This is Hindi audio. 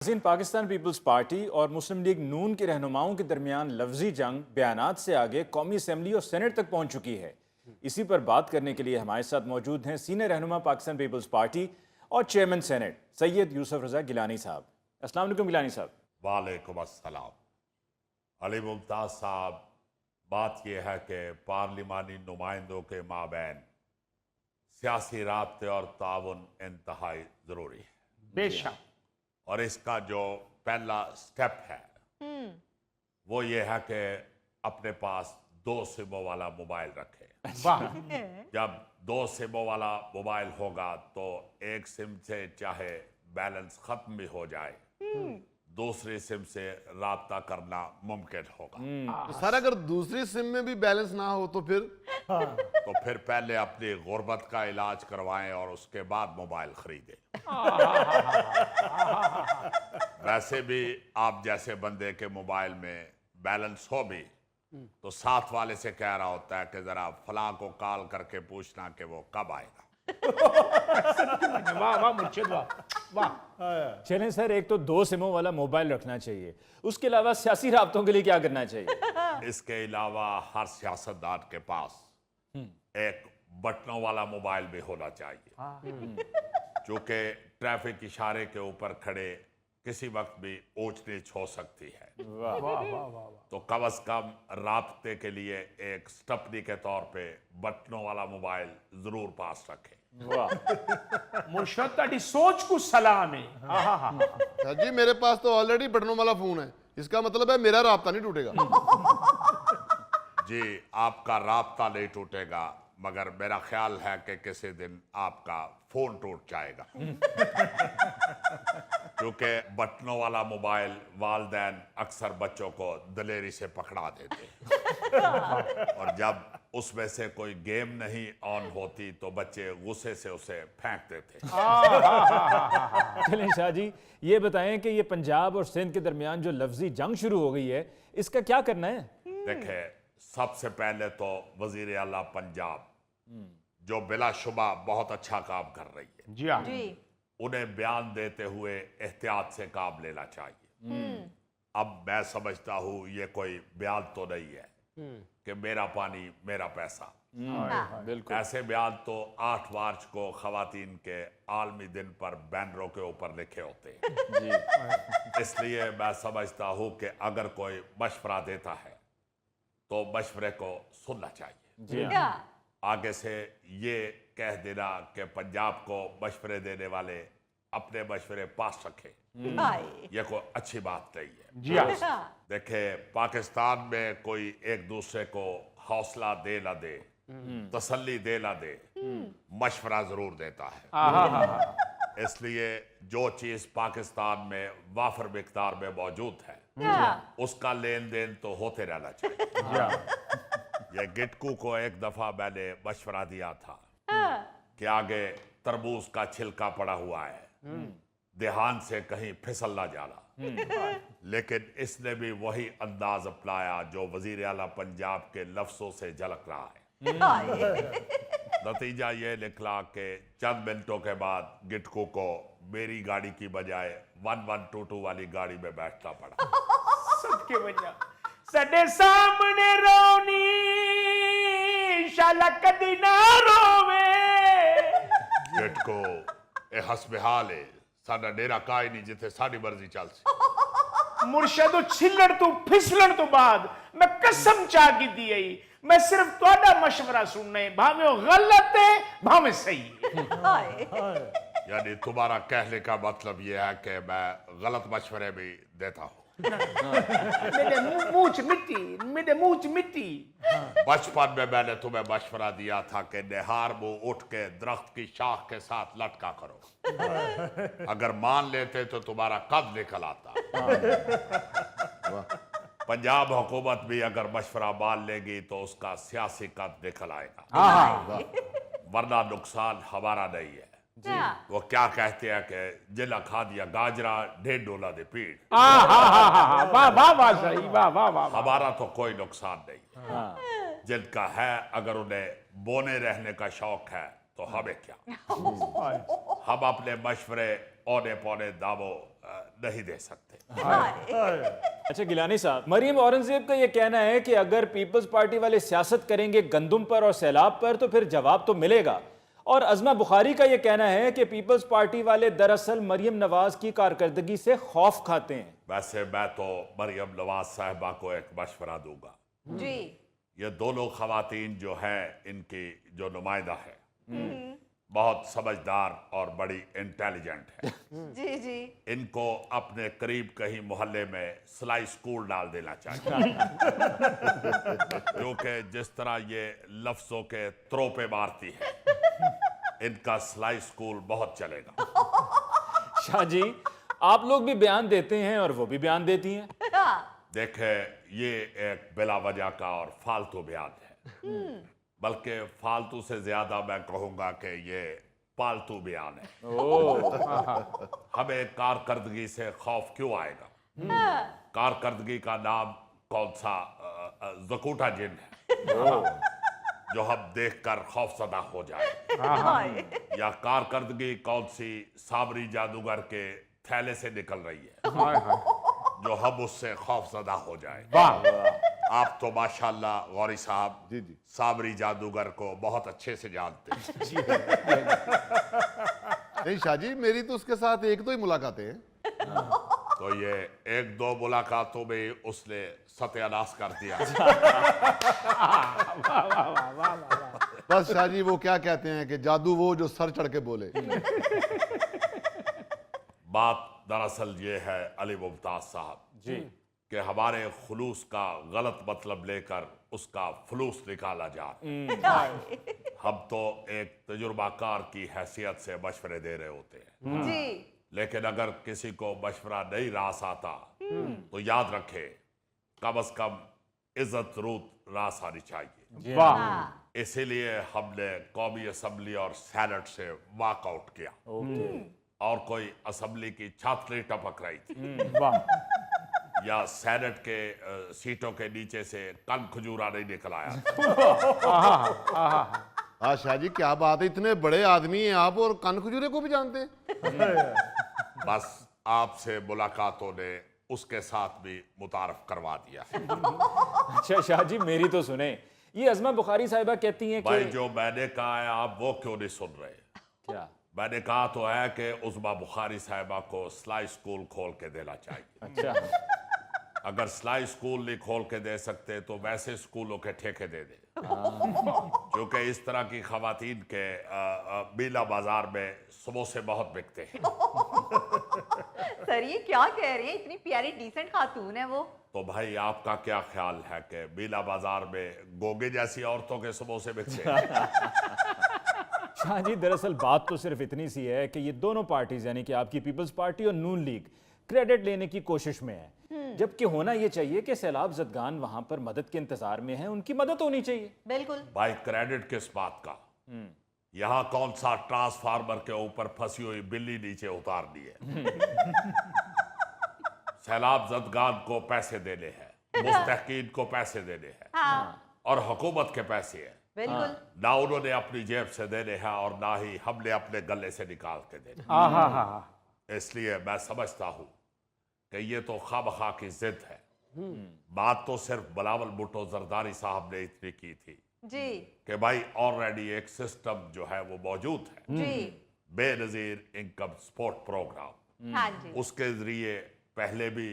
पाकिस्तान पीपल्स पार्टी और मुस्लिम लीग नून के रहनुमाओं के दरमियान लफ्जी जंग बयानात से आगे कौमी असम्बली और सेनेट तक पहुंच चुकी है। इसी पर बात करने के लिए हमारे साथ मौजूद हैं सीनियर रहनुमा पाकिस्तान पीपल्स पार्टी और चेयरमैन सेनेट सैयद यूसुफ रजा गिलानी साहब। अस्सलाम वालेकुम गिलानी साहब। वालेकुम अस्सलाम। अली मुमताज़ साहब, बात यह है कि पार्लिमानी नुमाइंदों के माबैन सियासी राब्ते और ताउन इंतहाई ज़रूरी है। बेशक। और इसका जो पहला स्टेप है वो ये है कि अपने पास 2 सिमों वाला मोबाइल रखे। वाह। जब 2 सिमों वाला मोबाइल होगा तो एक सिम से चाहे बैलेंस खत्म भी हो जाए, दूसरी सिम से राब्ता करना मुमकिन होगा। तो सर अगर दूसरी सिम में भी बैलेंस ना हो तो फिर पहले अपनी गुर्बत का इलाज करवाएं और उसके बाद मोबाइल खरीदें। वैसे भी आप जैसे बंदे के मोबाइल में बैलेंस हो भी तो साथ वाले से कह रहा होता है कि जरा फलां को कॉल करके पूछना कि वो कब आएगा। वाह वाह मुर्शिद वाह वाह। चलें सर, एक तो 2 सिमों वाला मोबाइल रखना चाहिए, उसके अलावा सियासी राब्तों के लिए क्या करना चाहिए? इसके अलावा हर सियासतदान के पास एक बटनों वाला मोबाइल भी होना चाहिए, चूंकि ट्रैफिक इशारे के ऊपर खड़े किसी वक्त भी ऊंच नीच हो सकती है। वाह वाह वाह। तो कम अज कम राब्ते के लिए एक स्टपनी के तौर पे बटनों वाला मोबाइल जरूर पास रखें। वाह मुर्शिद ताड़ी सोच को सलाम है। सर जी मेरे पास तो ऑलरेडी बटनों वाला फोन है, इसका मतलब है मेरा राब्ता नहीं टूटेगा। जी, आपका राब्ता नहीं टूटेगा, मगर मेरा ख्याल है कि किसी दिन आपका फोन टूट जाएगा। क्योंकि बटनों वाला मोबाइल वालिदैन अक्सर बच्चों को दलेरी से पकड़ा देते और जब उसमें से कोई गेम नहीं ऑन होती तो बच्चे गुस्से से उसे फेंक देते। चलें शाह जी, ये बताएं कि ये पंजाब और सिंध के दरमियान जो लफ्जी जंग शुरू हो गई है, इसका क्या करना है? देखे, सबसे पहले तो वजीर आला पंजाब जो बिलाशुबा बहुत अच्छा काम कर रही है, जी हाँ, उन्हें बयान देते हुए एहतियात से काम लेना चाहिए। अब मैं समझता हूं ये कोई बयान तो नहीं है कि मेरा पानी मेरा पैसा। बिल्कुल। ऐसे बयान तो 8 मार्च को खवातीन के आलमी दिन पर बैनरों के ऊपर लिखे होते हैं। जी इसलिए मैं समझता हूं कि अगर कोई मशवरा देता है तो मशवरे को सुनना चाहिए। जी हाँ। आगे से ये कह देना कि पंजाब को मशवरे देने वाले अपने मशवरे पास रखें, यह कोई अच्छी बात नहीं है। जी हाँ। देखे, पाकिस्तान में कोई एक दूसरे को हौसला दे ना दे, तसल्ली दे ना दे, मशवरा जरूर देता है। इसलिए जो चीज पाकिस्तान में वाफर मिकदार में मौजूद है उसका लेन देन तो होते रहना चाहिए। ये गिटकू को एक दफा मैंने मशवरा दिया था कि आगे तरबूज का छिलका पड़ा हुआ है, ध्यान से कहीं फिसल ना जाना, लेकिन इसने भी वही अंदाज अपनाया जो वजीर आला पंजाब के लफ्जों से झलक रहा है। नतीजा ये निकला कि चंद मिनटों के बाद गिटकू को मेरी गाड़ी की बजाय 1122 वाली गाड़ी में बैठना पड़ा। सबके वजह सडे सामने रोनी शाला कदी ना रोवे। गिटकू ए हसबेहाल है, साडा डेरा काई नहीं जिथे साडी मर्जी चल सी। मुर्शिद छिलण तो फिसलण तो बाद मैं कसम चा की दी आई, मैं सिर्फ ਤੁਹਾਡਾ मशवरा सुनना है, भावे वो गलत है भावे सही है। यानी तुम्हारा कहने का मतलब यह है कि मैं गलत मशवरे भी देता हूँ। मेरे मुंह च मिट्टी। बचपन में मैंने तुम्हें मशवरा दिया था कि निहार मुंह उठ के दरख्त की शाख के साथ लटका करो, अगर मान लेते तो तुम्हारा कद निकल आता। पंजाब हुकूमत भी अगर मशवरा मान लेगी तो उसका सियासी कद निकल आएगा, वरना नुकसान हमारा नहीं है। वो क्या कहते हैं कि जिला खा दिया गाजरा $1.5 दे पीड़। वाह वाह वाह सही, वाह वाह वाह। हमारा तो कोई नुकसान नहीं, जिनका है अगर उन्हें बोने रहने का शौक है तो हमें क्या। हम अपने मशवरे औने पौने दावों नहीं दे सकते। अच्छा गिलानी साहब, मरीम औरंगजेब का यह कहना है कि अगर पीपल्स पार्टी वाले सियासत करेंगे गंदुम पर और सैलाब पर तो फिर जवाब तो मिलेगा, और अज़मा बुखारी का यह कहना है कि पीपल्स पार्टी वाले दरअसल मरियम नवाज की कारकर्दगी से खौफ खाते हैं। वैसे मैं तो मरियम नवाज साहिबा को एक मशवरा दूंगा जी। ये दोनों खवातीन जो है, इनकी जो नुमाइंदा है बहुत समझदार और बड़ी इंटेलिजेंट है। जी जी। इनको अपने करीब कहीं मोहल्ले में सिलाई स्कूल डाल देना चाहिए क्योंकि जिस तरह ये लफ्जों के त्रोपे मारती है, इनका सिलाई स्कूल बहुत चलेगा। शाह जी, आप लोग भी बयान देते हैं और वो भी बयान देती हैं। देखे, ये एक बिला वजह का और फालतू बयान है, बल्कि फालतू से ज्यादा मैं कहूंगा कि ये पालतू बयान है। हमें कारकर्दगी से खौफ क्यों आएगा? कारकर्दगी का नाम कौन सा ज़कूटा जिन है जो हम देखकर खौफजदा हो जाए, या कारकर्दगी कौन सी साबरी जादूगर के थैले से निकल रही है जो हम उससे खौफजदा हो जाए। आप तो माशाल्लाह गौरी साहब जी जी साबरी जादूगर को बहुत अच्छे से जानते हैं। नहीं शाह जी, मेरी तो उसके साथ एक दो ही मुलाकातें हैं। तो ये एक दो मुलाकातों में उसने सत्यानाश कर दिया। बस शाह जी, वो क्या कहते हैं कि जादू वो जो सर चढ़ के बोले। बात दरअसल ये है अली मुमताज साहब जी कि हमारे खुलूस का गलत मतलब लेकर उसका फलूस निकाला जाए। हम तो एक तजुर्बाकार की हैसियत से मशवरे दे रहे होते हैं, जी। लेकिन अगर किसी को मशवरा नहीं रास आता तो याद रखे, कम से कम इज्जत रूत रास आनी चाहिए। वाह। इसीलिए हमने कौमी असम्बली और सेनेट से वॉकआउट किया और कोई असम्बली की छत नहीं टपक रही थी वाह। या सेनेट के सीटों के नीचे से कन खजूरा नहीं निकल आया। हाँ शाह जी, क्या बात है, इतने बड़े आदमी हैं आप और कान खजूरे को भी जानते हैं। बस आपसे मुलाकातों ने उसके साथ भी मुतारफ करवा दिया। अच्छा शाह जी, मेरी तो सुने, ये अज़मा बुखारी साहिबा कहती हैं भाई कि जो मैंने कहा है आप वो क्यों नहीं सुन रहे? क्या? मैंने कहा तो है कि उज़मा बुखारी साहिबा को सिलाई स्कूल खोल के देना चाहिए। अच्छा अगर सिलाई स्कूल नहीं खोल के दे सकते तो वैसे स्कूलों के ठेके दे दे, क्योंकि इस तरह की खवातीन के बीला बाजार में समोसे बहुत बिकते हैं। सर ये क्या कह रहे हैं, इतनी प्यारी डिसेंट खातून है वो। तो भाई आपका क्या ख्याल है कि बीला बाजार में गोगे जैसी औरतों के समोसे बिकते हैं? शाह जी, दरअसल बात तो सिर्फ इतनी सी है कि ये दोनों पार्टीज यानी कि आपकी पीपल्स पार्टी और नून लीग क्रेडिट लेने की कोशिश में है, जबकि होना ये चाहिए कि सैलाब जदगान वहां पर मदद के इंतजार में हैं, उनकी मदद होनी चाहिए। बिल्कुल। भाई क्रेडिट किस बात का? यहाँ कौन सा ट्रांसफार्मर के ऊपर फंसी हुई बिल्ली नीचे उतारनी है? सैलाब जदगान को पैसे देने हैं, मुस्तहकीन को पैसे देने हैं, हाँ। और हुकूमत के पैसे हैं। बिल्कुल। ना उन्होंने अपनी जेब से देने हैं और ना ही हमने अपने गले से निकाल के देने। इसलिए मैं समझता हूं कि ये तो खामखा की जिद है। बात तो सिर्फ बिलावल भुट्टो जरदारी साहब ने इतनी की थी जी कि भाई ऑलरेडी एक सिस्टम जो है वो मौजूद है, जी। Benazir income support programme. हाँ जी। उसके जरिए पहले भी